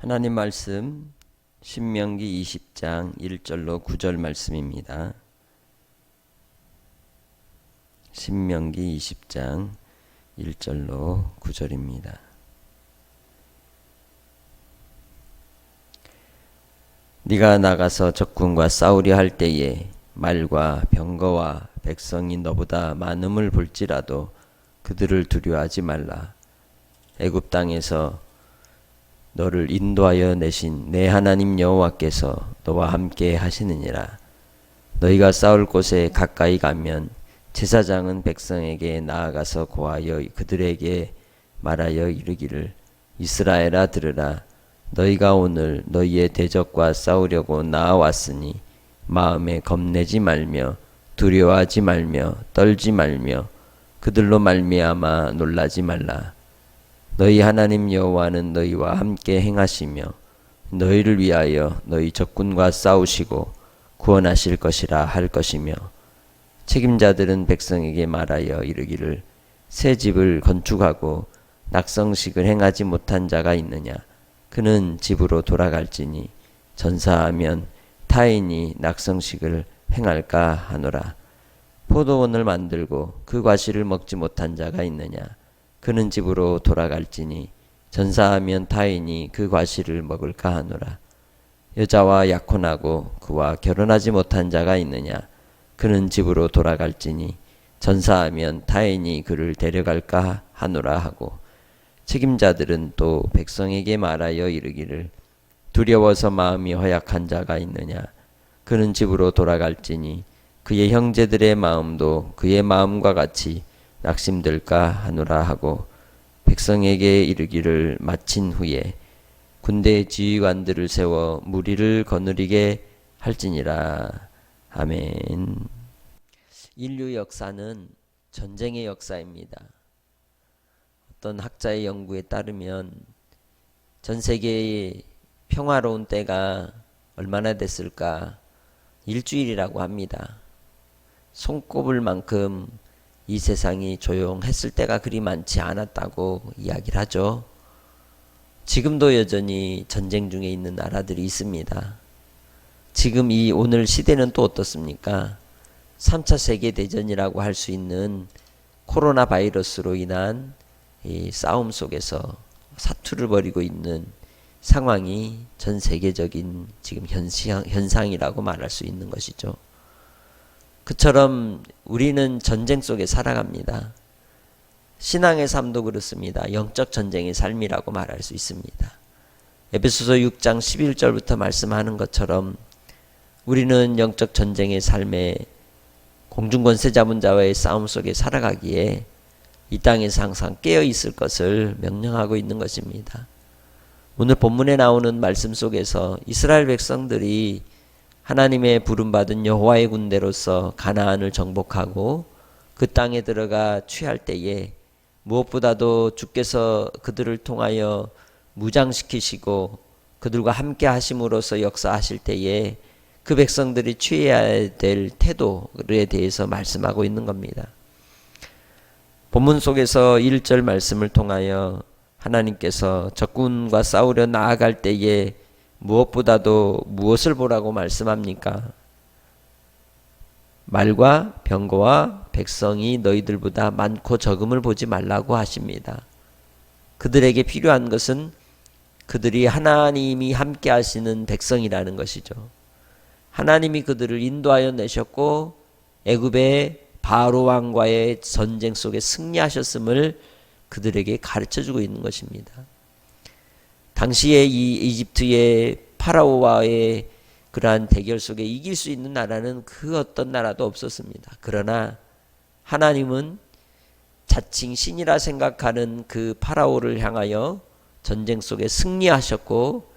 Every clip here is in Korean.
하나님 말씀 신명기 20장 1절로 9절 말씀입니다. 신명기 20장 1절로 9절입니다. 네가 나가서 적군과 싸우려 할 때에 말과 병거와 백성이 너보다 많음을 볼지라도 그들을 두려워하지 말라. 애굽 땅에서 너를 인도하여 내신 내 하나님 여호와께서 너와 함께 하시느니라. 너희가 싸울 곳에 가까이 가면 제사장은 백성에게 나아가서 고하여 그들에게 말하여 이르기를 이스라엘아 들으라. 너희가 오늘 너희의 대적과 싸우려고 나아왔으니 마음에 겁내지 말며 두려워하지 말며 떨지 말며 그들로 말미암아 놀라지 말라. 너희 하나님 여호와는 너희와 함께 행하시며 너희를 위하여 너희 적군과 싸우시고 구원하실 것이라 할 것이며 책임자들은 백성에게 말하여 이르기를 새 집을 건축하고 낙성식을 행하지 못한 자가 있느냐. 그는 집으로 돌아갈지니 전사하면 타인이 낙성식을 행할까 하노라. 포도원을 만들고 그 과실을 먹지 못한 자가 있느냐. 그는 집으로 돌아갈지니 전사하면 타인이 그 과실을 먹을까 하노라. 여자와 약혼하고 그와 결혼하지 못한 자가 있느냐. 그는 집으로 돌아갈지니 전사하면 타인이 그를 데려갈까 하노라 하고 책임자들은 또 백성에게 말하여 이르기를 두려워서 마음이 허약한 자가 있느냐. 그는 집으로 돌아갈지니 그의 형제들의 마음도 그의 마음과 같이 낙심될까 하노라 하고 백성에게 이르기를 마친 후에 군대 지휘관들을 세워 무리를 거느리게 할지니라. 아멘. 인류 역사는 전쟁의 역사입니다. 어떤 학자의 연구에 따르면 전 세계의 평화로운 때가 얼마나 됐을까? 일주일이라고 합니다. 손꼽을 만큼 이 세상이 조용했을 때가 그리 많지 않았다고 이야기를 하죠. 지금도 여전히 전쟁 중에 있는 나라들이 있습니다. 지금 이 오늘 시대는 또 어떻습니까? 3차 세계대전이라고 할 수 있는 코로나 바이러스로 인한 이 싸움 속에서 사투를 벌이고 있는 상황이 전 세계적인 지금 현상이라고 말할 수 있는 것이죠. 그처럼 우리는 전쟁 속에 살아갑니다. 신앙의 삶도 그렇습니다. 영적 전쟁의 삶이라고 말할 수 있습니다. 에베소서 6장 11절부터 말씀하는 것처럼 우리는 영적 전쟁의 삶에 공중권세 잡은 자와의 싸움 속에 살아가기에 이 땅에서 항상 깨어 있을 것을 명령하고 있는 것입니다. 오늘 본문에 나오는 말씀 속에서 이스라엘 백성들이 하나님의 부름받은 여호와의 군대로서 가나안을 정복하고 그 땅에 들어가 취할 때에 무엇보다도 주께서 그들을 통하여 무장시키시고 그들과 함께 하심으로써 역사하실 때에 그 백성들이 취해야 될 태도에 대해서 말씀하고 있는 겁니다. 본문 속에서 1절 말씀을 통하여 하나님께서 적군과 싸우려 나아갈 때에 무엇보다도 무엇을 보라고 말씀합니까? 말과 병거와 백성이 너희들보다 많고 적음을 보지 말라고 하십니다. 그들에게 필요한 것은 그들이 하나님이 함께 하시는 백성이라는 것이죠. 하나님이 그들을 인도하여 내셨고 애굽의 바로 왕과의 전쟁 속에 승리하셨음을 그들에게 가르쳐주고 있는 것입니다. 당시에 이 이집트의 파라오와의 그러한 대결 속에 이길 수 있는 나라는 그 어떤 나라도 없었습니다. 그러나 하나님은 자칭 신이라 생각하는 그 파라오를 향하여 전쟁 속에 승리하셨고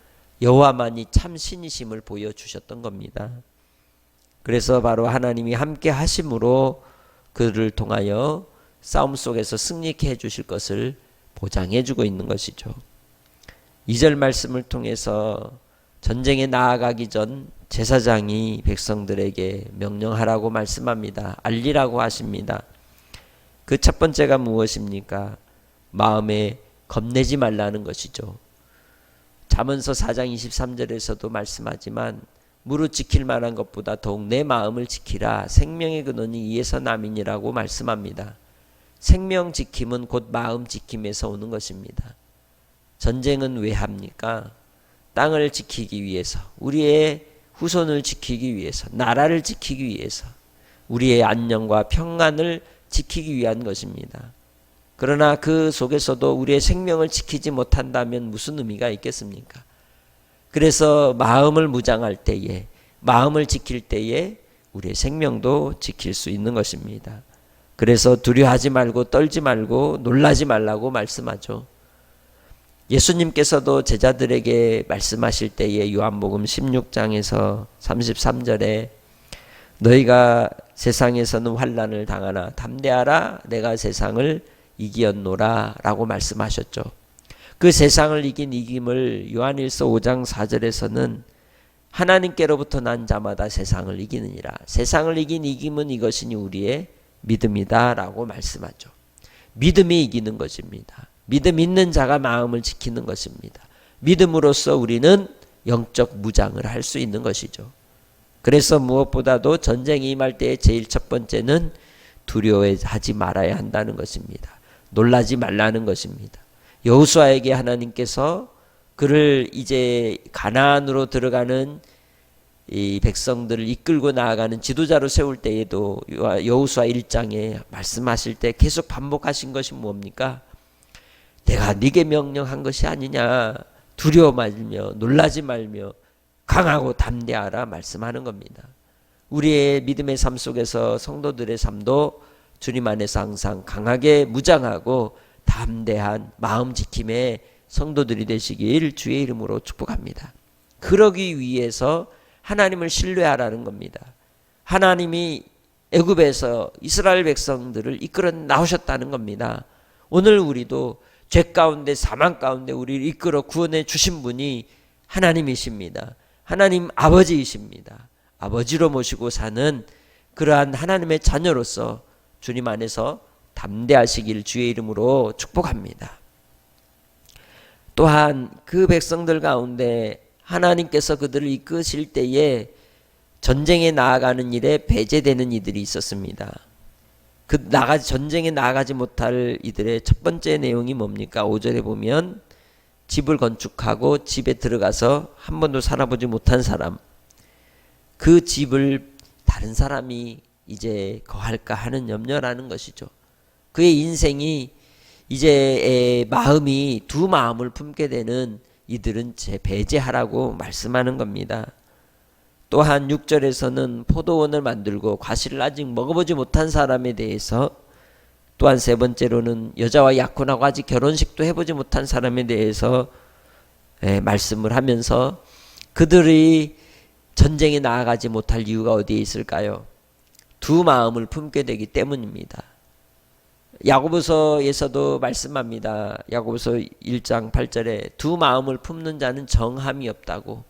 여호와만이 참 신이심을 보여주셨던 겁니다. 그래서 바로 하나님이 함께 하심으로 그를 통하여 싸움 속에서 승리케 해주실 것을 보장해주고 있는 것이죠. 2절 말씀을 통해서 전쟁에 나아가기 전 제사장이 백성들에게 명령하라고 말씀합니다. 알리라고 하십니다. 그 첫 번째가 무엇입니까? 마음에 겁내지 말라는 것이죠. 잠언서 4장 23절에서도 말씀하지만 무릇 지킬 만한 것보다 더욱 내 마음을 지키라. 생명의 근원이 이에서 남이니라고 말씀합니다. 생명 지킴은 곧 마음 지킴에서 오는 것입니다. 전쟁은 왜 합니까? 땅을 지키기 위해서, 우리의 후손을 지키기 위해서, 나라를 지키기 위해서, 우리의 안녕과 평안을 지키기 위한 것입니다. 그러나 그 속에서도 우리의 생명을 지키지 못한다면 무슨 의미가 있겠습니까? 그래서 마음을 무장할 때에, 마음을 지킬 때에 우리의 생명도 지킬 수 있는 것입니다. 그래서 두려워하지 말고 떨지 말고 놀라지 말라고 말씀하죠. 예수님께서도 제자들에게 말씀하실 때에 요한복음 16장에서 33절에 너희가 세상에서는 환난을 당하나 담대하라 내가 세상을 이기었노라 라고 말씀하셨죠. 그 세상을 이긴 이김을 요한일서 5장 4절에서는 하나님께로부터 난 자마다 세상을 이기느니라. 세상을 이긴 이김은 이것이니 우리의 믿음이다 라고 말씀하죠. 믿음이 이기는 것입니다. 믿음 있는 자가 마음을 지키는 것입니다. 믿음으로써 우리는 영적 무장을 할 수 있는 것이죠. 그래서 무엇보다도 전쟁이 임할 때의 제일 첫 번째는 두려워하지 말아야 한다는 것입니다. 놀라지 말라는 것입니다. 여호수아에게 하나님께서 그를 이제 가나안으로 들어가는 이 백성들을 이끌고 나아가는 지도자로 세울 때에도 여호수아 1장에 말씀하실 때 계속 반복하신 것이 뭡니까? 내가 네게 명령한 것이 아니냐. 두려워 말며 놀라지 말며 강하고 담대하라 말씀하는 겁니다. 우리의 믿음의 삶 속에서 성도들의 삶도 주님 안에서 항상 강하게 무장하고 담대한 마음 지킴의 성도들이 되시길 주의 이름으로 축복합니다. 그러기 위해서 하나님을 신뢰하라는 겁니다. 하나님이 애굽에서 이스라엘 백성들을 이끌어 나오셨다는 겁니다. 오늘 우리도 죄 가운데 사망 가운데 우리를 이끌어 구원해 주신 분이 하나님이십니다. 하나님 아버지이십니다. 아버지로 모시고 사는 그러한 하나님의 자녀로서 주님 안에서 담대하시길 주의 이름으로 축복합니다. 또한 그 백성들 가운데 하나님께서 그들을 이끄실 때에 전쟁에 나아가는 일에 배제되는 이들이 있었습니다. 전쟁에 나아가지 못할 이들의 첫 번째 내용이 뭡니까? 5절에 보면 집을 건축하고 집에 들어가서 한 번도 살아보지 못한 사람, 그 집을 다른 사람이 이제 거할까 하는 염려라는 것이죠. 그의 인생이 이제 마음이 두 마음을 품게 되는 이들은 배제하라고 말씀하는 겁니다. 또한 6절에서는 포도원을 만들고 과실을 아직 먹어보지 못한 사람에 대해서, 또한 세 번째로는 여자와 약혼하고 아직 결혼식도 해보지 못한 사람에 대해서 말씀을 하면서 그들이 전쟁에 나아가지 못할 이유가 어디에 있을까요? 두 마음을 품게 되기 때문입니다. 야고보서에서도 말씀합니다. 야고보서 1장 8절에 두 마음을 품는 자는 정함이 없다고.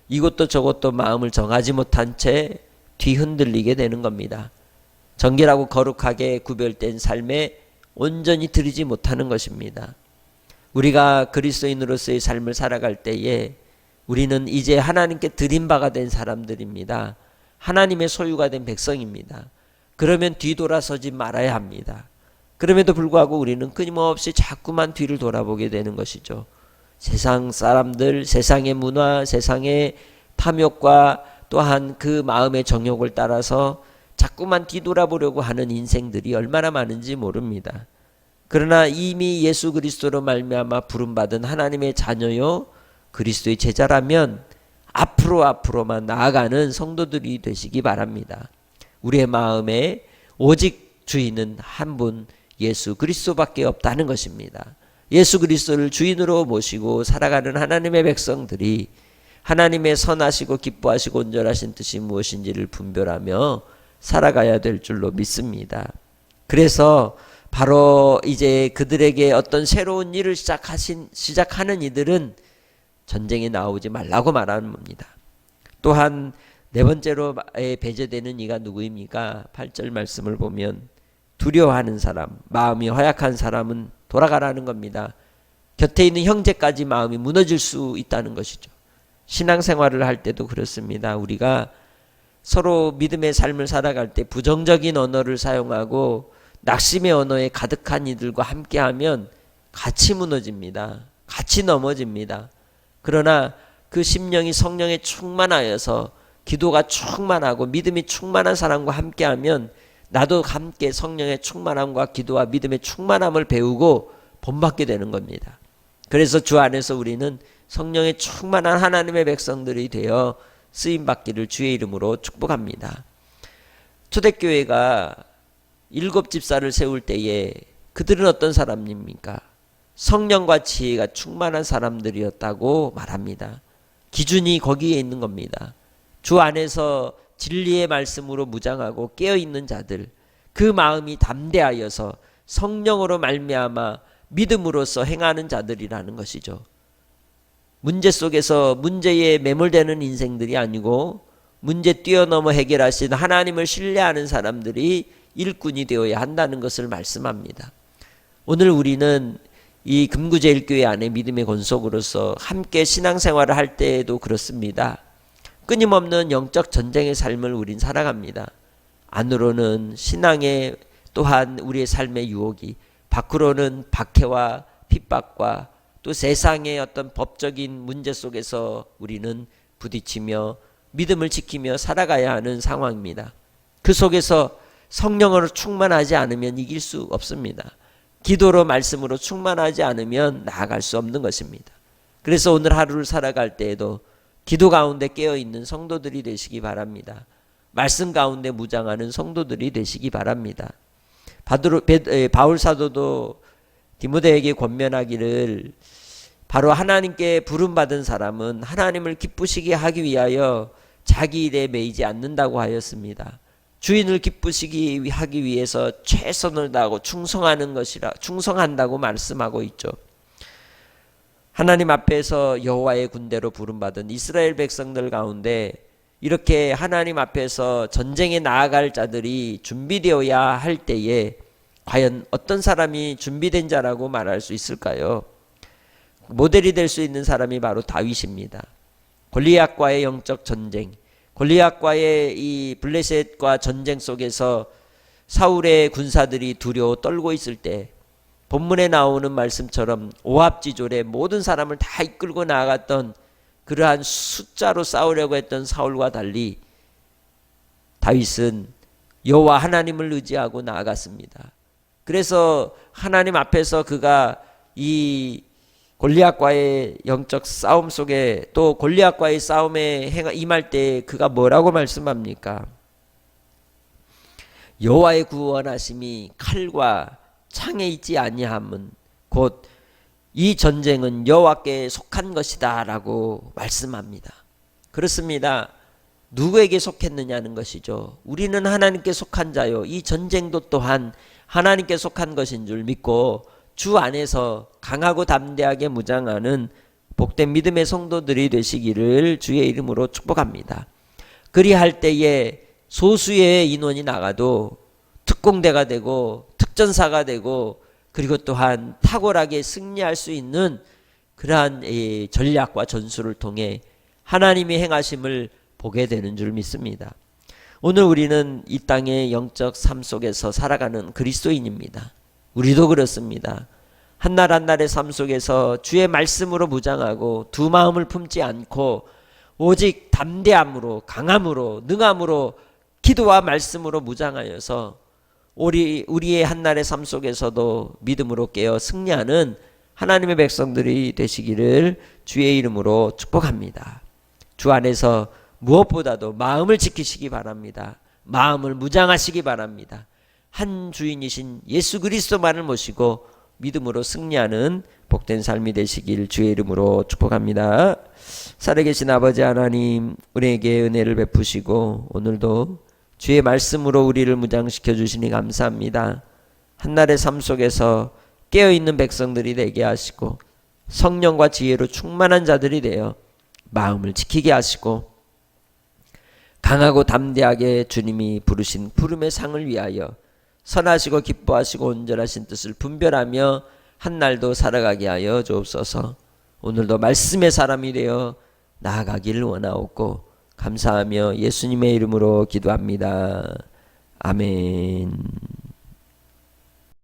이것도 저것도 마음을 정하지 못한 채 뒤흔들리게 되는 겁니다. 정결하고 거룩하게 구별된 삶에 온전히 들이지 못하는 것입니다. 우리가 그리스도인으로서의 삶을 살아갈 때에 우리는 이제 하나님께 드린 바가 된 사람들입니다. 하나님의 소유가 된 백성입니다. 그러면 뒤돌아서지 말아야 합니다. 그럼에도 불구하고 우리는 끊임없이 자꾸만 뒤를 돌아보게 되는 것이죠. 세상 사람들, 세상의 문화, 세상의 탐욕과 또한 그 마음의 정욕을 따라서 자꾸만 뒤돌아보려고 하는 인생들이 얼마나 많은지 모릅니다. 그러나 이미 예수 그리스도로 말미암아 부름받은 하나님의 자녀요 그리스도의 제자라면 앞으로만 나아가는 성도들이 되시기 바랍니다. 우리의 마음에 오직 주인은 한 분 예수 그리스도밖에 없다는 것입니다. 예수 그리스도를 주인으로 모시고 살아가는 하나님의 백성들이 하나님의 선하시고 기뻐하시고 온전하신 뜻이 무엇인지를 분별하며 살아가야 될 줄로 믿습니다. 그래서 바로 이제 그들에게 어떤 새로운 일을 시작하는 이들은 전쟁에 나오지 말라고 말하는 겁니다. 또한 네 번째로 배제되는 이가 누구입니까? 8절 말씀을 보면 두려워하는 사람, 마음이 허약한 사람은 돌아가라는 겁니다. 곁에 있는 형제까지 마음이 무너질 수 있다는 것이죠. 신앙생활을 할 때도 그렇습니다. 우리가 서로 믿음의 삶을 살아갈 때 부정적인 언어를 사용하고 낙심의 언어에 가득한 이들과 함께하면 같이 무너집니다. 같이 넘어집니다. 그러나 그 심령이 성령에 충만하여서 기도가 충만하고 믿음이 충만한 사람과 함께하면 나도 함께 성령의 충만함과 기도와 믿음의 충만함을 배우고 본받게 되는 겁니다. 그래서 주 안에서 우리는 성령의 충만한 하나님의 백성들이 되어 쓰임받기를 주의 이름으로 축복합니다. 초대교회가 7집사를 세울 때에 그들은 어떤 사람입니까? 성령과 지혜가 충만한 사람들이었다고 말합니다. 기준이 거기에 있는 겁니다. 주 안에서 진리의 말씀으로 무장하고 깨어있는 자들, 그 마음이 담대하여서 성령으로 말미암아 믿음으로써 행하는 자들이라는 것이죠. 문제 속에서 문제에 매몰되는 인생들이 아니고 문제 뛰어넘어 해결하신 하나님을 신뢰하는 사람들이 일꾼이 되어야 한다는 것을 말씀합니다. 오늘 우리는 이 금구제일교회 안에 믿음의 권속으로서 함께 신앙생활을 할 때에도 그렇습니다. 끊임없는 영적 전쟁의 삶을 우린 살아갑니다. 안으로는 신앙의 또한 우리의 삶의 유혹이, 밖으로는 박해와 핍박과 또 세상의 어떤 법적인 문제 속에서 우리는 부딪히며 믿음을 지키며 살아가야 하는 상황입니다. 그 속에서 성령으로 충만하지 않으면 이길 수 없습니다. 기도로 말씀으로 충만하지 않으면 나아갈 수 없는 것입니다. 그래서 오늘 하루를 살아갈 때에도 기도 가운데 깨어있는 성도들이 되시기 바랍니다. 말씀 가운데 무장하는 성도들이 되시기 바랍니다. 바울 사도도 디모데에게 권면하기를 바로 하나님께 부름받은 사람은 하나님을 기쁘시게 하기 위하여 자기 일에 매이지 않는다고 하였습니다. 주인을 기쁘시게 하기 위해서 최선을 다하고 충성한다고 말씀하고 있죠. 하나님 앞에서 여호와의 군대로 부름받은 이스라엘 백성들 가운데 이렇게 하나님 앞에서 전쟁에 나아갈 자들이 준비되어야 할 때에 과연 어떤 사람이 준비된 자라고 말할 수 있을까요? 모델이 될 수 있는 사람이 바로 다윗입니다. 골리앗과의 영적 전쟁, 골리앗과의 이 블레셋과 전쟁 속에서 사울의 군사들이 두려워 떨고 있을 때 본문에 나오는 말씀처럼 오합지졸에 모든 사람을 다 이끌고 나아갔던 그러한 숫자로 싸우려고 했던 사울과 달리 다윗은 여호와 하나님을 의지하고 나아갔습니다. 그래서 하나님 앞에서 그가 이 골리앗과의 영적 싸움 속에 또 골리앗과의 싸움에 임할 때 그가 뭐라고 말씀합니까? 여호와의 구원하심이 칼과 창에 있지 아니함은 곧 이 전쟁은 여호와께 속한 것이다 라고 말씀합니다. 그렇습니다. 누구에게 속했느냐는 것이죠. 우리는 하나님께 속한 자요. 이 전쟁도 또한 하나님께 속한 것인 줄 믿고 주 안에서 강하고 담대하게 무장하는 복된 믿음의 성도들이 되시기를 주의 이름으로 축복합니다. 그리할 때에 소수의 인원이 나가도 특공대가 되고 특전사가 되고 그리고 또한 탁월하게 승리할 수 있는 그러한 전략과 전술을 통해 하나님의 행하심을 보게 되는 줄 믿습니다. 오늘 우리는 이 땅의 영적 삶 속에서 살아가는 그리스도인입니다. 우리도 그렇습니다. 한날 한날의 삶 속에서 주의 말씀으로 무장하고 두 마음을 품지 않고 오직 담대함으로 강함으로 능함으로 기도와 말씀으로 무장하여서 우리의 한날의 삶 속에서도 믿음으로 깨어 승리하는 하나님의 백성들이 되시기를 주의 이름으로 축복합니다. 주 안에서 무엇보다도 마음을 지키시기 바랍니다. 마음을 무장하시기 바랍니다. 한 주인이신 예수 그리스도만을 모시고 믿음으로 승리하는 복된 삶이 되시길 주의 이름으로 축복합니다. 살아계신 아버지 하나님, 우리에게 은혜를 베푸시고 오늘도 주의 말씀으로 우리를 무장시켜 주시니 감사합니다. 한날의 삶 속에서 깨어있는 백성들이 되게 하시고 성령과 지혜로 충만한 자들이 되어 마음을 지키게 하시고 강하고 담대하게 주님이 부르신 부름의 상을 위하여 선하시고 기뻐하시고 온전하신 뜻을 분별하며 한 날도 살아가게 하여 주옵소서. 오늘도 말씀의 사람이 되어 나아가기를 원하옵고 감사하며 예수님의 이름으로 기도합니다. 아멘.